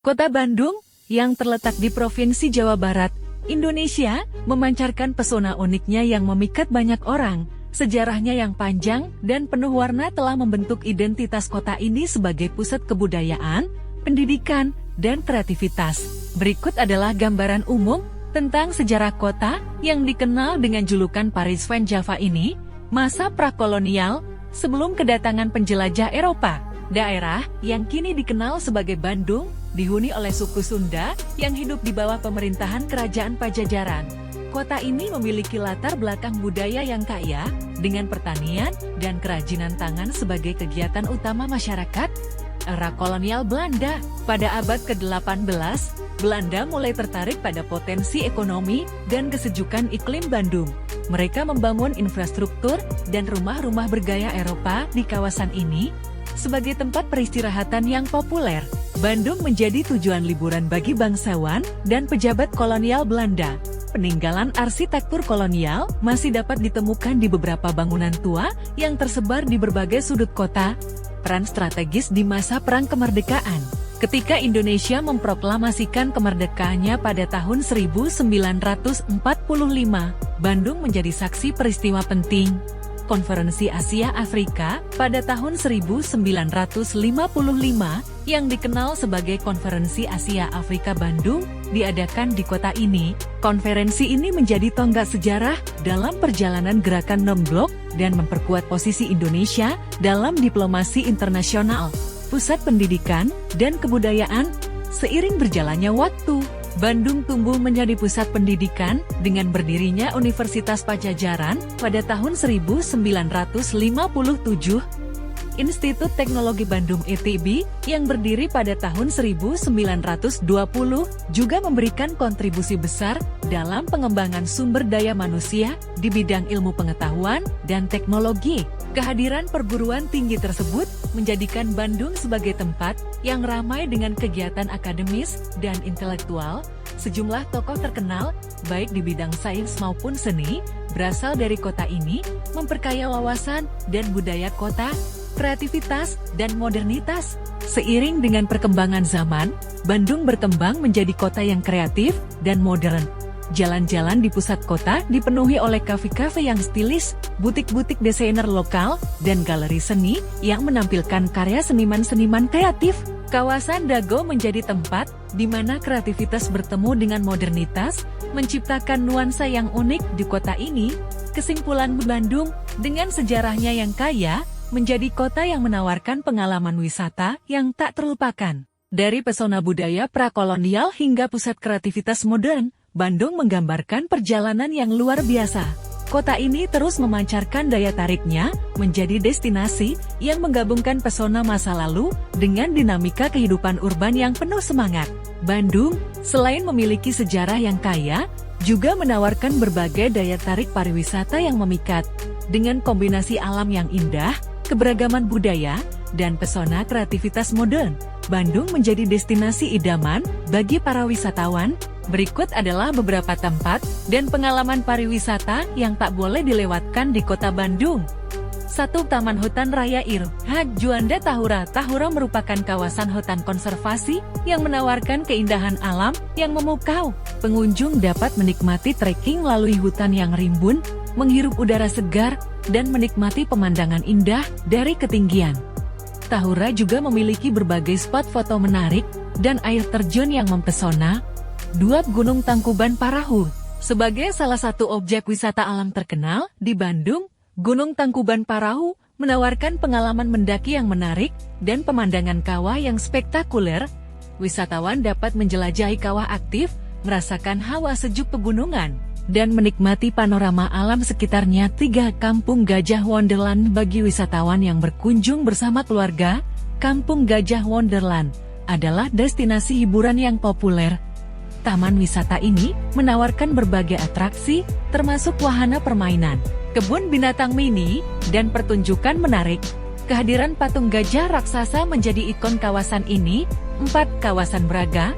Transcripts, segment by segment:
Kota Bandung, yang terletak di Provinsi Jawa Barat, Indonesia, memancarkan pesona uniknya yang memikat banyak orang. Sejarahnya yang panjang dan penuh warna telah membentuk identitas kota ini sebagai pusat kebudayaan, pendidikan, dan kreativitas. Berikut adalah gambaran umum tentang sejarah kota yang dikenal dengan julukan Paris Van Java ini. Masa prakolonial, sebelum kedatangan penjelajah Eropa, daerah yang kini dikenal sebagai Bandung, dihuni oleh suku Sunda yang hidup di bawah pemerintahan Kerajaan Pajajaran. Kota ini memiliki latar belakang budaya yang kaya, dengan pertanian dan kerajinan tangan sebagai kegiatan utama masyarakat. Era kolonial Belanda, pada abad ke-18, Belanda mulai tertarik pada potensi ekonomi dan kesejukan iklim Bandung. Mereka membangun infrastruktur dan rumah-rumah bergaya Eropa di kawasan ini, sebagai tempat peristirahatan yang populer. Bandung menjadi tujuan liburan bagi bangsawan dan pejabat kolonial Belanda. Peninggalan arsitektur kolonial masih dapat ditemukan di beberapa bangunan tua yang tersebar di berbagai sudut kota. Peran strategis di masa Perang Kemerdekaan. Ketika Indonesia memproklamasikan kemerdekaannya pada tahun 1945, Bandung menjadi saksi peristiwa penting. Konferensi Asia Afrika pada tahun 1955 yang dikenal sebagai Konferensi Asia Afrika Bandung diadakan di kota ini. Konferensi ini menjadi tonggak sejarah dalam perjalanan gerakan non-blok dan memperkuat posisi Indonesia dalam diplomasi internasional, pusat pendidikan, dan kebudayaan. Seiring berjalannya waktu, Bandung tumbuh menjadi pusat pendidikan dengan berdirinya Universitas Pajajaran pada tahun 1957. Institut Teknologi Bandung (ITB) yang berdiri pada tahun 1920 juga memberikan kontribusi besar dalam pengembangan sumber daya manusia di bidang ilmu pengetahuan dan teknologi. Kehadiran perguruan tinggi tersebut menjadikan Bandung sebagai tempat yang ramai dengan kegiatan akademis dan intelektual. Sejumlah tokoh terkenal, baik di bidang sains maupun seni, berasal dari kota ini, memperkaya wawasan dan budaya kota, kreativitas, dan modernitas. Seiring dengan perkembangan zaman, Bandung berkembang menjadi kota yang kreatif dan modern. Jalan-jalan di pusat kota dipenuhi oleh kafe-kafe yang stilis, butik-butik desainer lokal, dan galeri seni yang menampilkan karya seniman-seniman kreatif. Kawasan Dago menjadi tempat di mana kreativitas bertemu dengan modernitas, menciptakan nuansa yang unik di kota ini. Kesimpulan, Bandung, dengan sejarahnya yang kaya, menjadi kota yang menawarkan pengalaman wisata yang tak terlupakan. Dari pesona budaya prakolonial hingga pusat kreativitas modern, Bandung menggambarkan perjalanan yang luar biasa. Kota ini terus memancarkan daya tariknya, menjadi destinasi yang menggabungkan pesona masa lalu dengan dinamika kehidupan urban yang penuh semangat. Bandung, selain memiliki sejarah yang kaya, juga menawarkan berbagai daya tarik pariwisata yang memikat. Dengan kombinasi alam yang indah, keberagaman budaya, dan pesona kreativitas modern, Bandung menjadi destinasi idaman bagi para wisatawan. Berikut adalah beberapa tempat dan pengalaman pariwisata yang tak boleh dilewatkan di kota Bandung. 1. Taman Hutan Raya Ir. Juanda Tahura. Tahura merupakan kawasan hutan konservasi yang menawarkan keindahan alam yang memukau. Pengunjung dapat menikmati trekking melalui hutan yang rimbun, menghirup udara segar, dan menikmati pemandangan indah dari ketinggian. Tahura juga memiliki berbagai spot foto menarik dan air terjun yang mempesona. 2. Gunung Tangkuban Parahu. Sebagai salah satu objek wisata alam terkenal di Bandung, Gunung Tangkuban Parahu menawarkan pengalaman mendaki yang menarik dan pemandangan kawah yang spektakuler. Wisatawan dapat menjelajahi kawah aktif, merasakan hawa sejuk pegunungan, dan menikmati panorama alam sekitarnya. 3. Kampung Gajah Wonderland. Bagi wisatawan yang berkunjung bersama keluarga, Kampung Gajah Wonderland adalah destinasi hiburan yang populer. Taman wisata ini menawarkan berbagai atraksi, termasuk wahana permainan, kebun binatang mini, dan pertunjukan menarik. Kehadiran patung gajah raksasa menjadi ikon kawasan ini. 4. Kawasan Braga.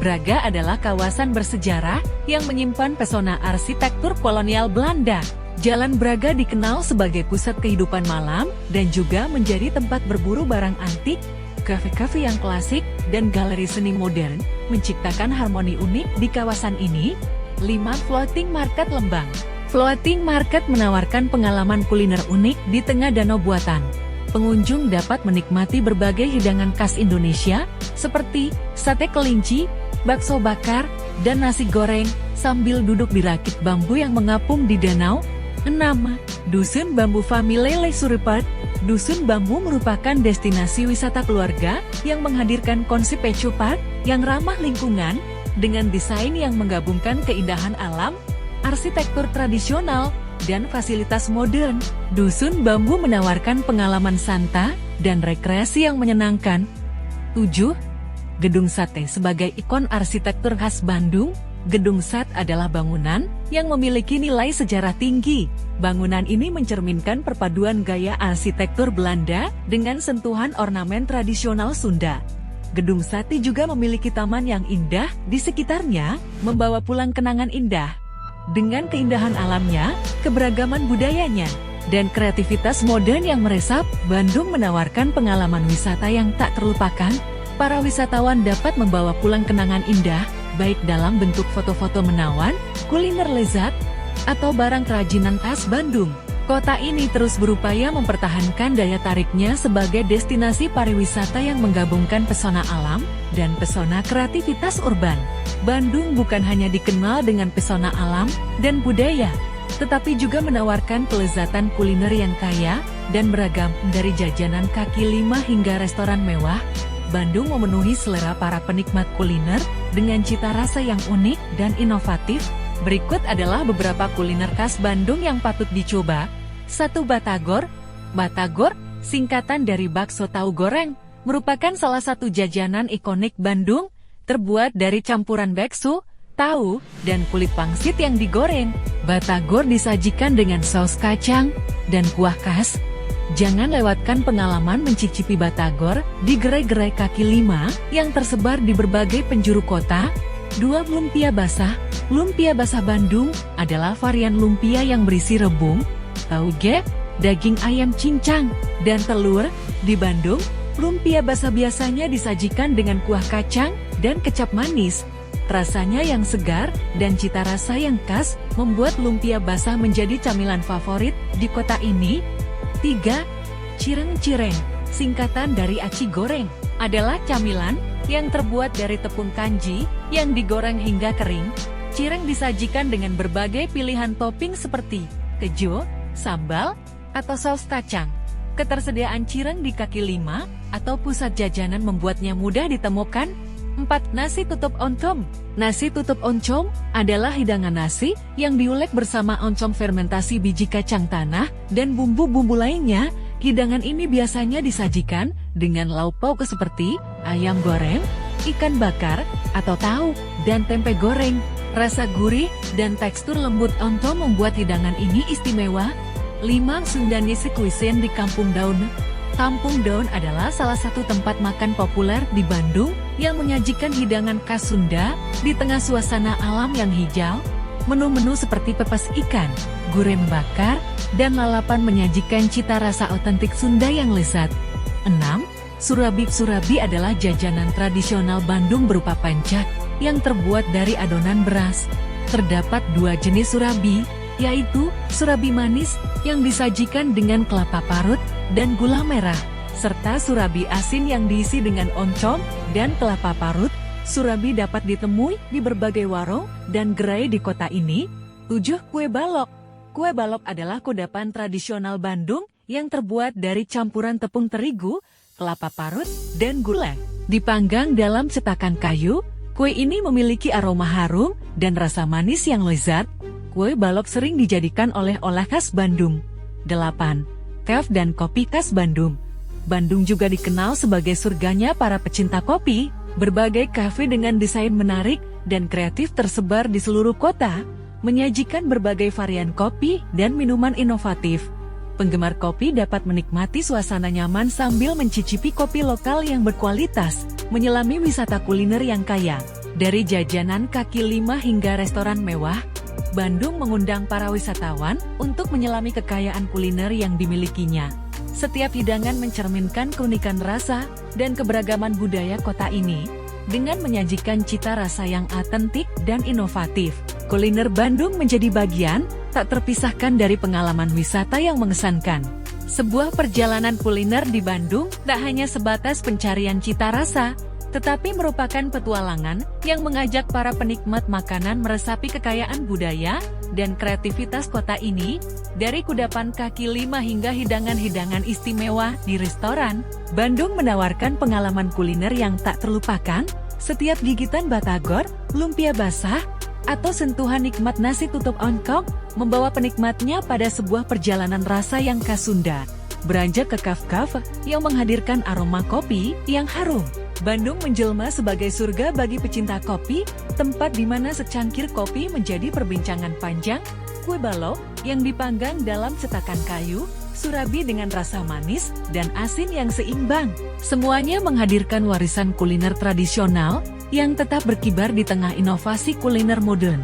Braga adalah kawasan bersejarah yang menyimpan pesona arsitektur kolonial Belanda. Jalan Braga dikenal sebagai pusat kehidupan malam dan juga menjadi tempat berburu barang antik. Kafe-kafe yang klasik dan galeri seni modern menciptakan harmoni unik di kawasan ini. 5. Floating Market Lembang. Floating Market menawarkan pengalaman kuliner unik di tengah danau buatan. Pengunjung dapat menikmati berbagai hidangan khas Indonesia, seperti sate kelinci, bakso bakar, dan nasi goreng, sambil duduk di rakit bambu yang mengapung di danau. 6. Dusun Bambu Family Leisure Park. Dusun Bambu merupakan destinasi wisata keluarga yang menghadirkan konsep eco park yang ramah lingkungan, dengan desain yang menggabungkan keindahan alam, arsitektur tradisional, dan fasilitas modern. Dusun Bambu menawarkan pengalaman santai dan rekreasi yang menyenangkan. 7. Gedung Sate sebagai ikon arsitektur khas Bandung. Gedung Sate adalah bangunan yang memiliki nilai sejarah tinggi. Bangunan ini mencerminkan perpaduan gaya arsitektur Belanda dengan sentuhan ornamen tradisional Sunda. Gedung Sate juga memiliki taman yang indah di sekitarnya, membawa pulang kenangan indah. Dengan keindahan alamnya, keberagaman budayanya, dan kreativitas modern yang meresap, Bandung menawarkan pengalaman wisata yang tak terlupakan. Para wisatawan dapat membawa pulang kenangan indah, baik dalam bentuk foto-foto menawan, kuliner lezat, atau barang kerajinan khas Bandung. Kota ini terus berupaya mempertahankan daya tariknya sebagai destinasi pariwisata yang menggabungkan pesona alam dan pesona kreativitas urban. Bandung bukan hanya dikenal dengan pesona alam dan budaya, tetapi juga menawarkan kelezatan kuliner yang kaya dan beragam, dari jajanan kaki lima hingga restoran mewah. Bandung memenuhi selera para penikmat kuliner dengan cita rasa yang unik dan inovatif. Berikut adalah beberapa kuliner khas Bandung yang patut dicoba. 1. Batagor. Batagor, singkatan dari bakso tahu goreng, merupakan salah satu jajanan ikonik Bandung, terbuat dari campuran bakso, tahu, dan kulit pangsit yang digoreng. Batagor disajikan dengan saus kacang dan kuah khas. Jangan lewatkan pengalaman mencicipi Batagor di gerai-gerai kaki lima yang tersebar di berbagai penjuru kota. 2. Lumpia basah. Lumpia basah Bandung adalah varian lumpia yang berisi rebung, tauge, daging ayam cincang, dan telur. Di Bandung, lumpia basah biasanya disajikan dengan kuah kacang dan kecap manis. Rasanya yang segar dan cita rasa yang khas membuat lumpia basah menjadi camilan favorit di kota ini. 3. Cireng-cireng, singkatan dari aci goreng, adalah camilan yang terbuat dari tepung kanji yang digoreng hingga kering. Cireng disajikan dengan berbagai pilihan topping seperti keju, sambal, atau saus kacang. Ketersediaan cireng di kaki lima atau pusat jajanan membuatnya mudah ditemukan. 4. Nasi tutup oncom. Nasi tutup oncom adalah hidangan nasi yang diulek bersama oncom fermentasi biji kacang tanah dan bumbu-bumbu lainnya. Hidangan ini biasanya disajikan dengan lauk pauk seperti ayam goreng, ikan bakar, atau tahu, dan tempe goreng. Rasa gurih dan tekstur lembut oncom membuat hidangan ini istimewa. 5. Sundanese Cuisine di Kampung Daun. Kampung Daun adalah salah satu tempat makan populer di Bandung yang menyajikan hidangan khas Sunda di tengah suasana alam yang hijau. Menu-menu seperti pepes ikan, gurem bakar, dan lalapan menyajikan cita rasa otentik Sunda yang lezat. 6. Surabi. Surabi adalah jajanan tradisional Bandung berupa pancak yang terbuat dari adonan beras. Terdapat 2 jenis surabi, yaitu surabi manis yang disajikan dengan kelapa parut dan gula merah, serta surabi asin yang diisi dengan oncom dan kelapa parut. Surabi dapat ditemui di berbagai warung dan gerai di kota ini. 7. Kue balok. Kue balok adalah kudapan tradisional Bandung yang terbuat dari campuran tepung terigu, kelapa parut, dan gula. Dipanggang dalam cetakan kayu, kue ini memiliki aroma harum dan rasa manis yang lezat. Kue balok sering dijadikan oleh-oleh khas Bandung. 8. Kafe dan kopi khas Bandung. Bandung juga dikenal sebagai surganya para pecinta kopi. Berbagai kafe dengan desain menarik dan kreatif tersebar di seluruh kota, menyajikan berbagai varian kopi dan minuman inovatif. Penggemar kopi dapat menikmati suasana nyaman sambil mencicipi kopi lokal yang berkualitas, menyelami wisata kuliner yang kaya. Dari jajanan kaki lima hingga restoran mewah, Bandung mengundang para wisatawan untuk menyelami kekayaan kuliner yang dimilikinya. Setiap hidangan mencerminkan keunikan rasa dan keberagaman budaya kota ini, dengan menyajikan cita rasa yang otentik dan inovatif. Kuliner Bandung menjadi bagian tak terpisahkan dari pengalaman wisata yang mengesankan. Sebuah perjalanan kuliner di Bandung tak hanya sebatas pencarian cita rasa, tetapi merupakan petualangan yang mengajak para penikmat makanan meresapi kekayaan budaya dan kreativitas kota ini, dari kudapan kaki lima hingga hidangan-hidangan istimewa di restoran. Bandung menawarkan pengalaman kuliner yang tak terlupakan. Setiap gigitan batagor, lumpia basah, atau sentuhan nikmat nasi tutup ongkong membawa penikmatnya pada sebuah perjalanan rasa yang khas Sunda. Beranjak ke kaf-kaf yang menghadirkan aroma kopi yang harum. Bandung menjelma sebagai surga bagi pecinta kopi, tempat di mana secangkir kopi menjadi perbincangan panjang. Kue balok yang dipanggang dalam cetakan kayu, surabi dengan rasa manis dan asin yang seimbang. Semuanya menghadirkan warisan kuliner tradisional yang tetap berkibar di tengah inovasi kuliner modern.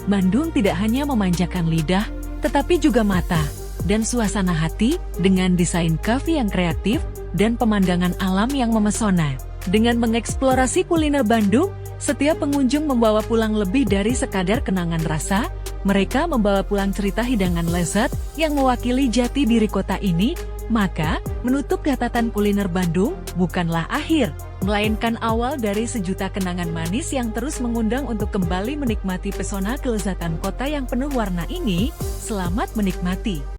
Bandung tidak hanya memanjakan lidah, tetapi juga mata dan suasana hati dengan desain kafe yang kreatif dan pemandangan alam yang memesona. Dengan mengeksplorasi kuliner Bandung, setiap pengunjung membawa pulang lebih dari sekadar kenangan rasa. Mereka membawa pulang cerita hidangan lezat yang mewakili jati diri kota ini. Maka, menutup catatan kuliner Bandung bukanlah akhir, melainkan awal dari sejuta kenangan manis yang terus mengundang untuk kembali menikmati pesona kelezatan kota yang penuh warna ini. Selamat menikmati.